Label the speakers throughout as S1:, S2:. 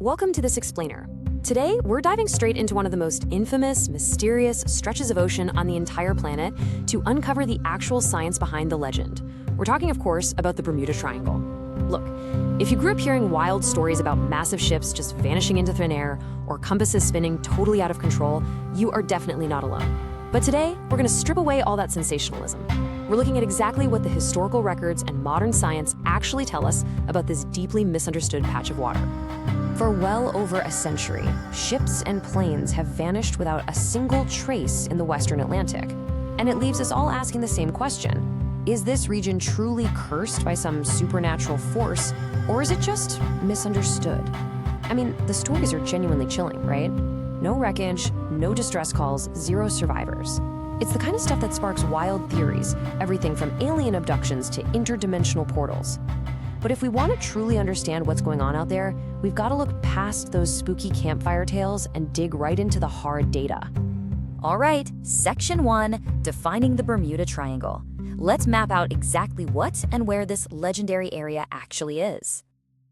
S1: Welcome to This Explainer. Today, we're diving straight into one of the most infamous, mysterious stretches of ocean on the entire planet to uncover the actual science behind the legend. We're talking, of course, about the Bermuda Triangle. Look, if you grew up hearing wild stories about massive ships just vanishing into thin air or compasses spinning totally out of control, you are definitely not alone. But today, we're going to strip away all that sensationalism. We're looking at exactly what the historical records and modern science actually tell us about this deeply misunderstood patch of water. For well over a century, ships and planes have vanished without a single trace in the Western Atlantic. And it leaves us all asking the same question. Is this region truly cursed by some supernatural force, or is it just misunderstood? I mean, the stories are genuinely chilling, right? No wreckage, no distress calls, zero survivors. It's the kind of stuff that sparks wild theories, everything from alien abductions to interdimensional portals. But if we want to truly understand what's going on out there, we've got to look past those spooky campfire tales and dig right into the hard data.
S2: All right, Section 1, Defining the Bermuda Triangle. Let's map out exactly what and where this legendary area actually is.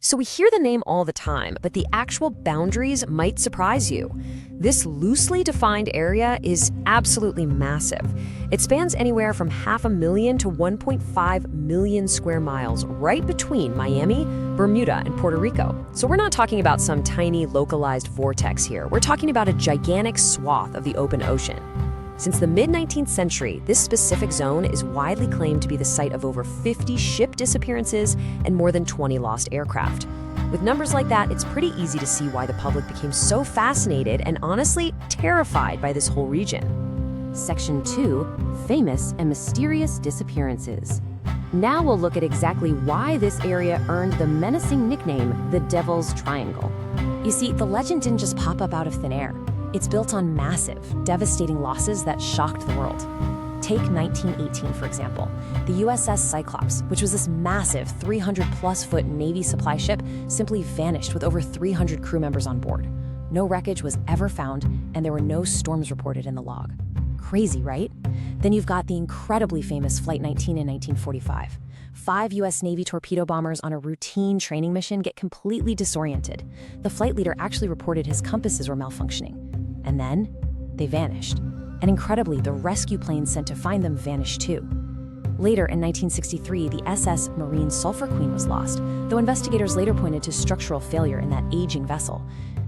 S1: So we hear the name all the time, but the actual boundaries might surprise you. This loosely defined area is absolutely massive. It spans anywhere from 500,000 to 1.5 million square miles, right between Miami, Bermuda, and Puerto Rico. So we're not talking about some tiny localized vortex here. We're talking about a gigantic swath of the open ocean. Since the mid-19th century, this specific zone is widely claimed to be the site of over 50 ship disappearances and more than 20 lost aircraft. With numbers like that, it's pretty easy to see why the public became so fascinated and honestly terrified by this whole region.
S3: Section 2, Famous and Mysterious Disappearances. Now we'll look at exactly why this area earned the menacing nickname, the Devil's Triangle. You see, the legend didn't just pop up out of thin air. It's built on massive, devastating losses that shocked the world. Take 1918, for example. The USS Cyclops, which was this massive 300-plus-foot Navy supply ship, simply vanished with over 300 crew members on board. No wreckage was ever found, and there were no storms reported in the log. Crazy, right? Then you've got the incredibly famous Flight 19 in 1945. 5 U.S. Navy torpedo bombers on a routine training mission get completely disoriented. The flight leader actually reported his compasses were malfunctioning. And then, they vanished. And incredibly, the rescue planes sent to find them vanished too. Later, in 1963, the SS Marine Sulphur Queen was lost, though investigators later pointed to structural failure in that aging vessel.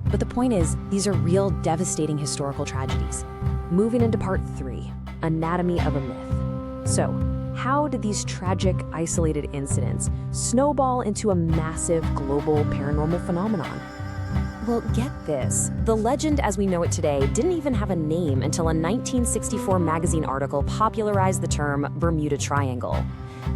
S3: But the point is, these are real devastating historical tragedies. Moving into part 3, Anatomy of a Myth. So, how did these tragic, isolated incidents snowball into a massive global paranormal phenomenon? Well, get this. The legend as we know it today didn't even have a name until a 1964 magazine article popularized the term Bermuda Triangle.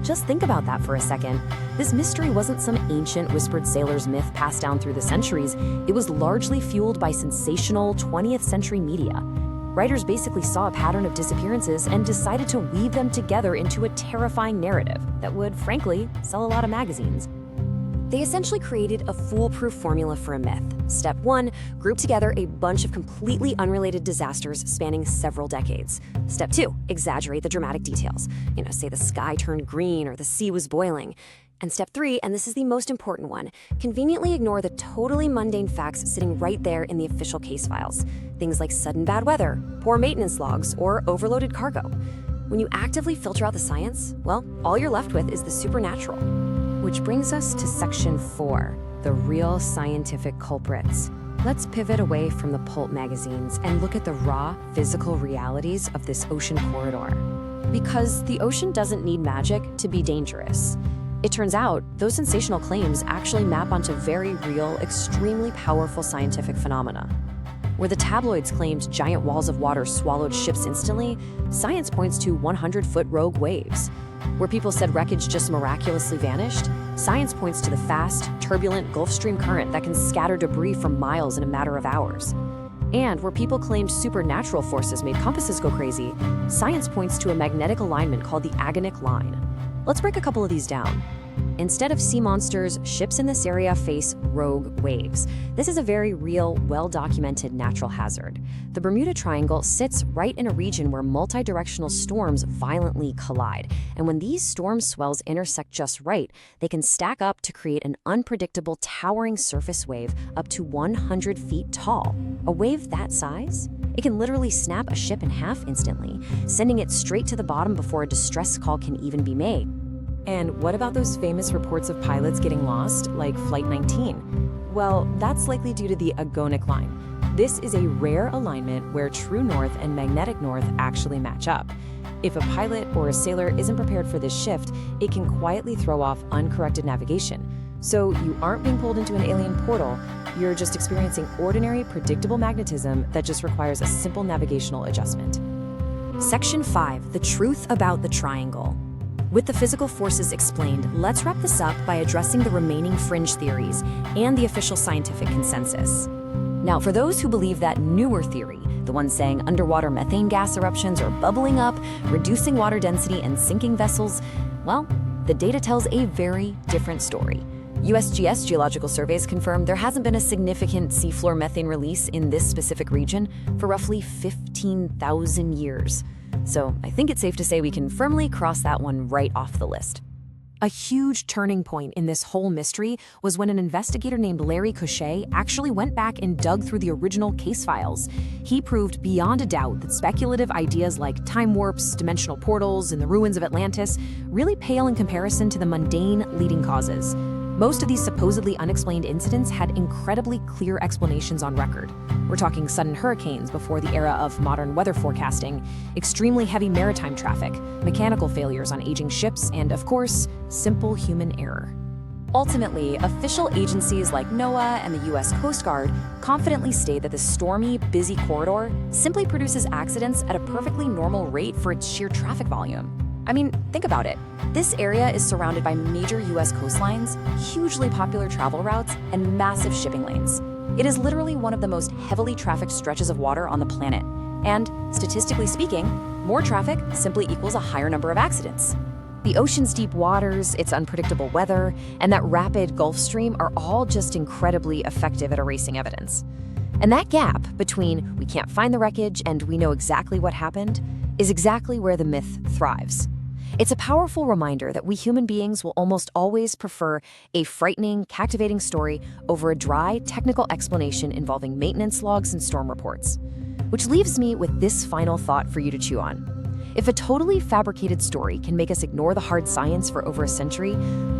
S3: Just think about that for a second. This mystery wasn't some ancient whispered sailor's myth passed down through the centuries. It was largely fueled by sensational 20th century media. Writers basically saw a pattern of disappearances and decided to weave them together into a terrifying narrative that would, frankly, sell a lot of magazines. They essentially created a foolproof formula for a myth. Step 1, group together a bunch of completely unrelated disasters spanning several decades. Step 2, exaggerate the dramatic details. Say the sky turned green or the sea was boiling. And step 3, and this is the most important one, conveniently ignore the totally mundane facts sitting right there in the official case files. Things like sudden bad weather, poor maintenance logs, or overloaded cargo. When you actively filter out the science, well, all you're left with is the supernatural. Which brings us to Section 4, the real scientific culprits. Let's pivot away from the pulp magazines and look at the raw, physical realities of this ocean corridor. Because the ocean doesn't need magic to be dangerous. It turns out, those sensational claims actually map onto very real, extremely powerful scientific phenomena. Where the tabloids claimed giant walls of water swallowed ships instantly, science points to 100-foot rogue waves. Where people said wreckage just miraculously vanished, science points to the fast, turbulent Gulf Stream current that can scatter debris for miles in a matter of hours. And where people claimed supernatural forces made compasses go crazy, science points to a magnetic alignment called the agonic line. Let's break a couple of these down.
S1: Instead of sea monsters, ships in this area face rogue waves. This is a very real, well-documented natural hazard. The Bermuda Triangle sits right in a region where multi-directional storms violently collide. And when these storm swells intersect just right, they can stack up to create an unpredictable, towering surface wave up to 100 feet tall. A wave that size? It can literally snap a ship in half instantly, sending it straight to the bottom before a distress call can even be made.
S3: And what about those famous reports of pilots getting lost, like Flight 19? Well, that's likely due to the agonic line. This is a rare alignment where true north and magnetic north actually match up. If a pilot or a sailor isn't prepared for this shift, it can quietly throw off uncorrected navigation. So you aren't being pulled into an alien portal, you're just experiencing ordinary, predictable magnetism that just requires a simple navigational adjustment.
S1: Section 5, the truth about the triangle. With the physical forces explained, let's wrap this up by addressing the remaining fringe theories and the official scientific consensus. Now, for those who believe that newer theory, the one saying underwater methane gas eruptions are bubbling up, reducing water density and sinking vessels, well, the data tells a very different story. USGS geological surveys confirm there hasn't been a significant seafloor methane release in this specific region for roughly 15,000 years. So I think it's safe to say we can firmly cross that one right off the list. A huge turning point in this whole mystery was when an investigator named Larry Cochet actually went back and dug through the original case files. He proved beyond a doubt that speculative ideas like time warps, dimensional portals, and the ruins of Atlantis really pale in comparison to the mundane leading causes. Most of these supposedly unexplained incidents had incredibly clear explanations on record. We're talking sudden hurricanes before the era of modern weather forecasting, extremely heavy maritime traffic, mechanical failures on aging ships, and of course, simple human error.
S2: Ultimately, official agencies like NOAA and the US Coast Guard confidently state that the stormy, busy corridor simply produces accidents at a perfectly normal rate for its sheer traffic volume. I mean, think about it. This area is surrounded by major US coastlines, hugely popular travel routes, and massive shipping lanes. It is literally one of the most heavily trafficked stretches of water on the planet. And, statistically speaking, more traffic simply equals a higher number of accidents. The ocean's deep waters, its unpredictable weather, and that rapid Gulf Stream are all just incredibly effective at erasing evidence. And that gap between we can't find the wreckage and we know exactly what happened is exactly where the myth thrives. It's a powerful reminder that we human beings will almost always prefer a frightening, captivating story over a dry, technical explanation involving maintenance logs and storm reports. Which leaves me with this final thought for you to chew on. If a totally fabricated story can make us ignore the hard science for over a century,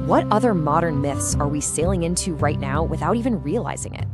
S2: what other modern myths are we sailing into right now without even realizing it?